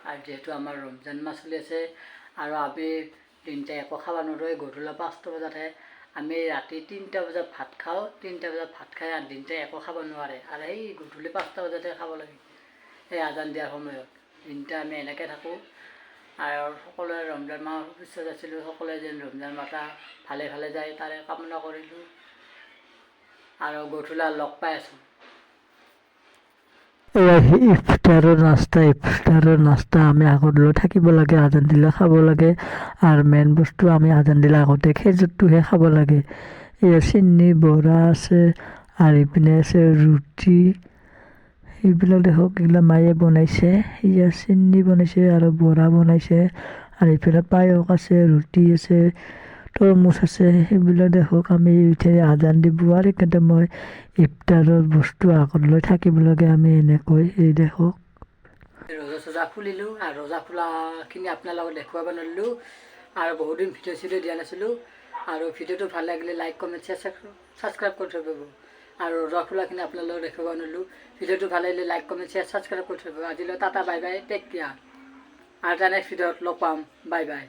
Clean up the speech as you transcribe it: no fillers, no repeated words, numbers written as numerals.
আৰু যেহেতু আমাৰ ৰমজান মাহ চলি আছে আৰু আমি দিনটা একো খাব নোৱাৰোঁ, গধূলি 5টা বজাতহে আমি ৰাতি 3টা বজাত ভাত খাওঁ। 3টা বজাত ভাত খাই আৰু দিনটা একো খাব নোৱাৰে আৰু সেই গধূলি 5টা বজাতহে খাব লাগে, সেই আজান দিয়াৰ সময়ত। দিনটা আমি এনেকৈ থাকোঁ আৰু সকলোৱে ৰমজান মাহৰ শুভেচ্ছা যাচিলোঁ। সকলোৱে যেন ৰমজান মাহটা ভালে ভালে যায় তাৰে কামনা কৰিলোঁ আৰু গধূলা লগ পাই আছোঁ। ইফতাৰৰ নাস্তা আমি আগত লৈ থাকিব লাগে, আজান দিলে খাব লাগে। আৰু মেইন বস্তু আমি আজান দিলে আগতে খেজুৰটোহে খাব লাগে। এয়া চেনি বৰা আছে আৰু ইপিনে আছে ৰুটি, এইবিলাক দেখক এইবিলাক মায়ে বনাইছে। এয়া চেনি বনাইছে আৰু বৰা বনাইছে আৰু ইফালে পায়স আছে, ৰুটি আছে, তৰমুজ আছে। সেইবিলাক দেখক আমি এতিয়া আজান দিব আৰু কিন্তু মই ইফতাৰৰ বস্তু আগত লৈ থাকিব লাগে আমি এনেকৈ। এই দেখক ৰোজা চোজা খুলিলোঁ আৰু ৰোজা খোলাখিনি আপোনাৰ লগত দেখুৱাব নোৱাৰিলোঁ আৰু বহুদিন ভিডিঅ' চিডিঅ' দিয়া নাছিলোঁ। আৰু ভিডিঅ'টো ভাল লাগিলে লাইক কমেণ্ট ছাবস্ক্ৰাইব কৰি থৈ দিব। আৰু ৰোজা খোলাখিনি আপোনাৰ লগত দেখুৱাব নোৱাৰিলোঁ। ভিডিঅ'টো ভাল লাগিলে লাইক কমেণ্ট ছাবস্ক্ৰাইব কৰি থৈ দিব। আজিলৈ tata bye bye, take care. আৰু এটা নেক্সট ভিডিঅ'ত লগ পাম। Bye bye.